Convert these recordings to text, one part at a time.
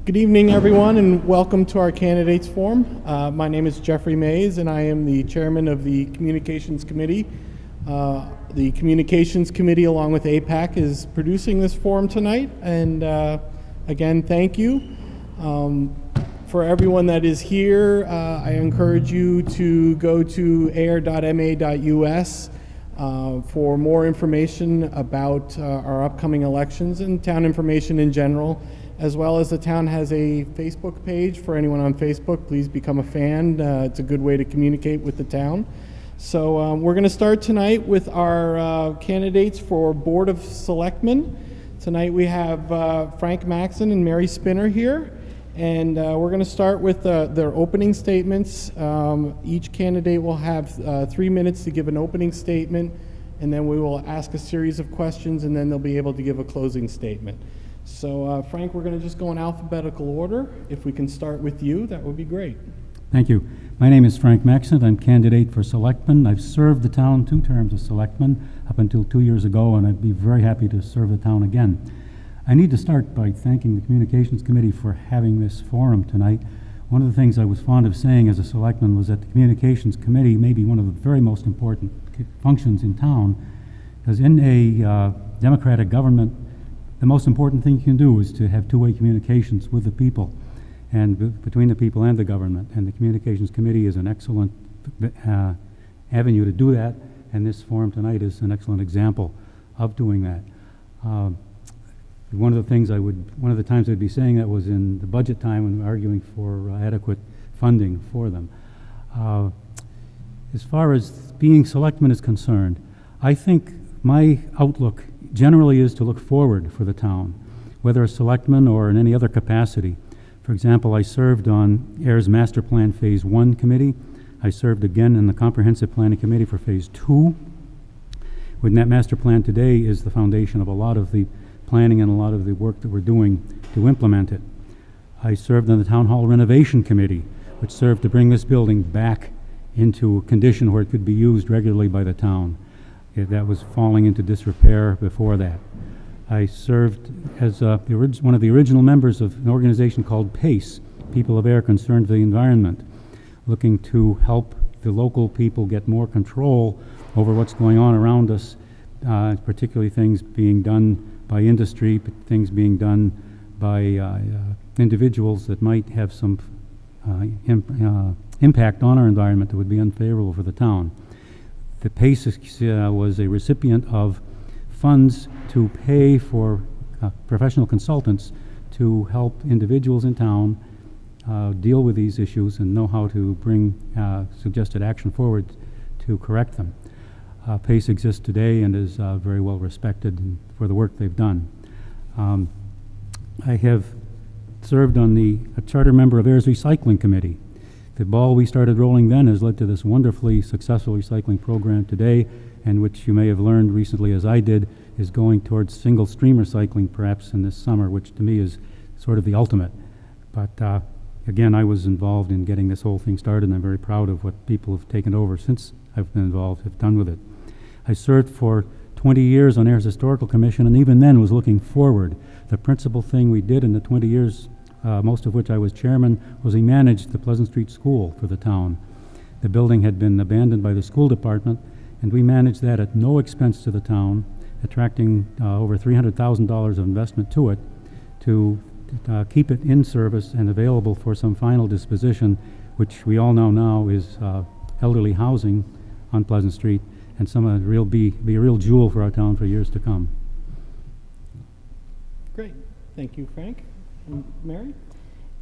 Good evening, everyone, and welcome to our candidates forum. My name is Jeffrey Mays, and I am the chairman of the Communications Committee. The Communications Committee, along with APAC, is producing this forum tonight, and again, thank you. For everyone that is here, I encourage you to go to ayer.ma.us for more information about our upcoming elections and town information in general, as well as the town has a Facebook page. For anyone on Facebook, please become a fan. It's a good way to communicate with the town. So we're going to start tonight with our candidates for Board of Selectmen. Tonight we have Frank Maxon and Mary Spinner here. And we're going to start with their opening statements. Each candidate will have 3 minutes to give an opening statement, and then we will ask a series of questions, and then they'll be able to give a closing statement. So, Frank, we're going to just go in alphabetical order. If we can start with you, that would be great. Thank you. My name is Frank Maxon. I'm candidate for Selectman. I've served the town 2 terms as Selectman up until 2 years ago, and I'd be very happy to serve the town again. I need to start by thanking the Communications Committee for having this forum tonight. One of the things I was fond of saying as a Selectman was that the Communications Committee may be one of the very most important functions in town, because in a democratic government, the most important thing you can do is to have two-way communications with the people and between the people and the government. And the Communications Committee is an excellent avenue to do that, and this forum tonight is an excellent example of doing that. One of the times I'd be saying that was in the budget time when we were arguing for adequate funding for them. As far as being Selectman is concerned, I think my outlook generally is to look forward for the town, whether as Selectman or in any other capacity. For example, I served on Ayer's Master Plan Phase 1 committee. I served again in the Comprehensive Planning Committee for Phase 2. With that master plan today is the foundation of a lot of the planning and a lot of the work that we're doing to implement it. I served on the Town Hall Renovation Committee, which served to bring this building back into a condition where it could be used regularly by the town. That was falling into disrepair before that. I served as one of the original members of an organization called PACE, People of Ayer Concerned for the Environment, looking to help the local people get more control over what's going on around us, particularly things being done by industry, things being done by individuals that might have some impact on our environment that would be unfavorable for the town. The PACE was a recipient of funds to pay for professional consultants to help individuals in town deal with these issues and know how to bring suggested action forward to correct them. PACE exists today and is very well respected for the work they've done. I have served on a charter member of Ayer's Recycling Committee. The ball we started rolling then has led to this wonderfully successful recycling program today, and which you may have learned recently, as I did, is going towards single stream recycling perhaps in this summer, which to me is sort of the ultimate. But again, I was involved in getting this whole thing started, and I'm very proud of what people have taken over since I've been involved, have done with it. I served for 20 years on Ayer's Historical Commission, and even then was looking forward. The principal thing we did in the 20 years, most of which I was chairman, was we managed the Pleasant Street School for the town. The building had been abandoned by the school department, and we managed that at no expense to the town, attracting over $300,000 of investment to it to keep it in service and available for some final disposition, which we all know now is elderly housing on Pleasant Street, and be a real jewel for our town for years to come. Great. Thank you, Frank. And Mary?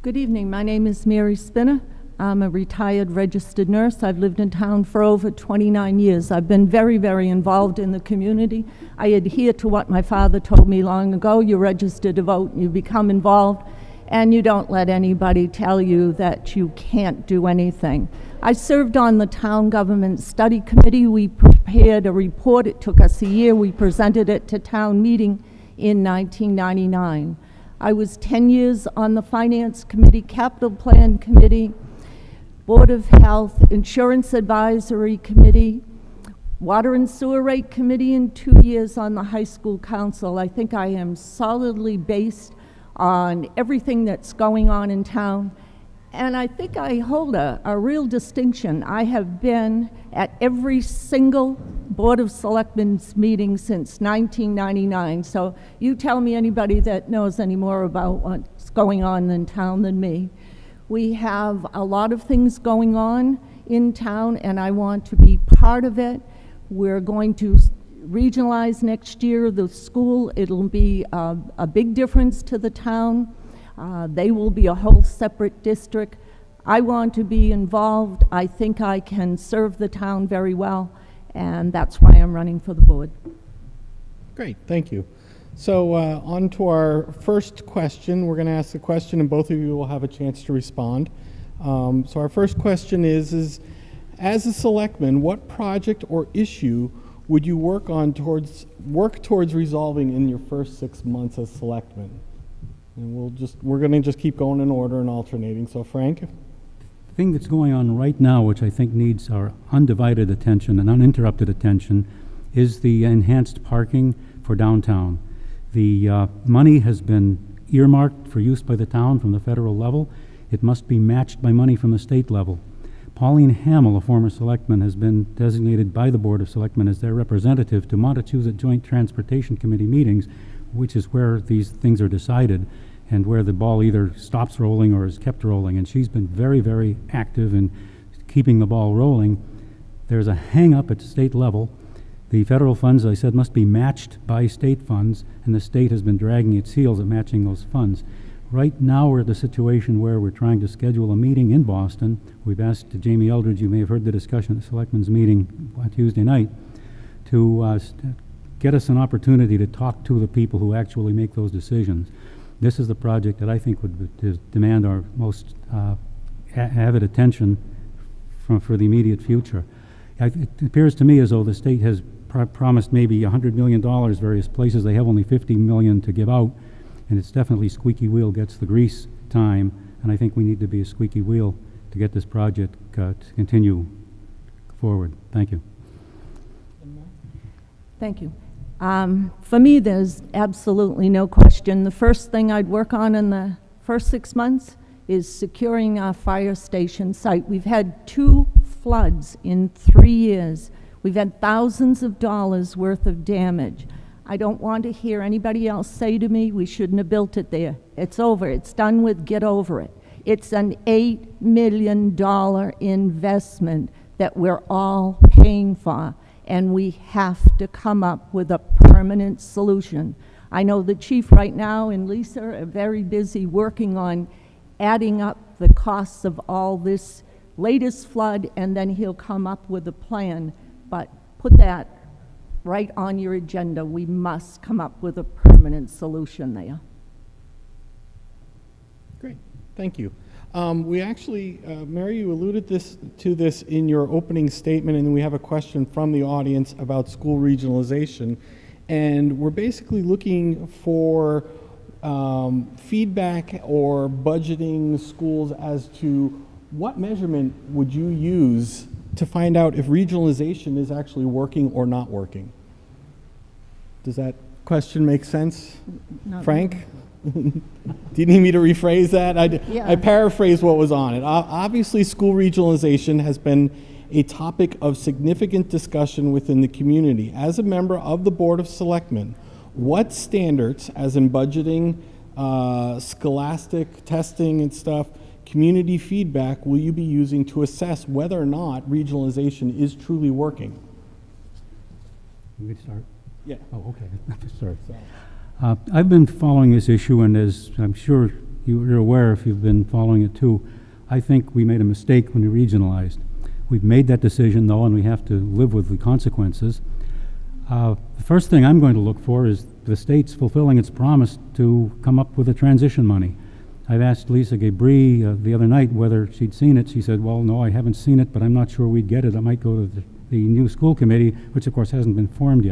Good evening. My name is Mary Spinner. I'm a retired registered nurse. I've lived in town for over 29 years. I've been very, very involved in the community. I adhere to what my father told me long ago. You register to vote, you become involved, and you don't let anybody tell you that you can't do anything. I served on the Town Government Study Committee. We prepared a report. It took us a year. We presented it to town meeting in 1999. I was 10 years on the Finance Committee, Capital Plan Committee, Board of Health, Insurance Advisory Committee, Water and Sewer Rate Committee, and 2 years on the High School Council. I think I am solidly based on everything that's going on in town. And I think I hold a real distinction. I have been at every single Board of Selectmen's meeting since 1999. So you tell me anybody that knows any more about what's going on in town than me. We have a lot of things going on in town, and I want to be part of it. We're going to regionalize next year the school. It'll be a big difference to the town. They will be a whole separate district. I want to be involved. I think I can serve the town very well, and that's why I'm running for the board. Great, thank you. So on to our first question. We're going to ask the question, and both of you will have a chance to respond. So our first question is, as a selectman, what project or issue would you work towards resolving in your first 6 months as selectman? And we're going to just keep going in order and alternating. So Frank? The thing that's going on right now, which I think needs our undivided attention and uninterrupted attention, is the enhanced parking for downtown. The money has been earmarked for use by the town from the federal level. It must be matched by money from the state level. Pauline Hamel, a former selectman, has been designated by the Board of Selectmen as their representative to Montechusett Joint Transportation Committee meetings, which is where these things are decided and where the ball either stops rolling or is kept rolling. And she's been very, very active in keeping the ball rolling. There's a hang-up at state level. The federal funds, as I said, must be matched by state funds, and the state has been dragging its heels at matching those funds. Right now, we're at the situation where we're trying to schedule a meeting in Boston. We've asked Jamie Eldridge, you may have heard the discussion at the Selectmen's meeting on Tuesday night, to get us an opportunity to talk to the people who actually make those decisions. This is the project that I think would demand our most avid attention for the immediate future. It appears to me as though the state has promised maybe $100 million various places. They have only $50 million to give out, and it's definitely squeaky wheel gets the grease time, and I think we need to be a squeaky wheel to get this project to continue forward. Thank you. Thank you. For me, there's absolutely no question. The first thing I'd work on in the first 6 months is securing our fire station site. We've had 2 floods in 3 years. We've had thousands of dollars worth of damage. I don't want to hear anybody else say to me we shouldn't have built it there. It's over. It's done with. Get over it. It's an $8 million investment that we're all paying for, and we have to come up with a permanent solution. I know the chief right now and Lisa are very busy working on adding up the costs of all this latest flood, and then he'll come up with a plan. But put that right on your agenda. We must come up with a permanent solution there. Great, thank you. We actually, Mary, you alluded to this in your opening statement, and we have a question from the audience about school regionalization. And we're basically looking for feedback or budgeting schools as to what measurement would you use to find out if regionalization is actually working or not working? Does that question make sense? Not Frank? Do you need me to rephrase that? Yeah. I paraphrased what was on it. Obviously, school regionalization has been a topic of significant discussion within the community. As a member of the Board of Selectmen, what standards, as in budgeting, scholastic testing and stuff, community feedback, will you be using to assess whether or not regionalization is truly working? You could start. Yeah. Oh, okay. Sorry. So, I've been following this issue, and as I'm sure you're aware if you've been following it too, I think we made a mistake when we regionalized. We've made that decision, though, and we have to live with the consequences. The first thing I'm going to look for is the state's fulfilling its promise to come up with a transition money. I've asked Lisa Gabri the other night whether she'd seen it. She said, well, no, I haven't seen it, but I'm not sure we'd get it. I might go to the new school committee, which of course hasn't been formed yet.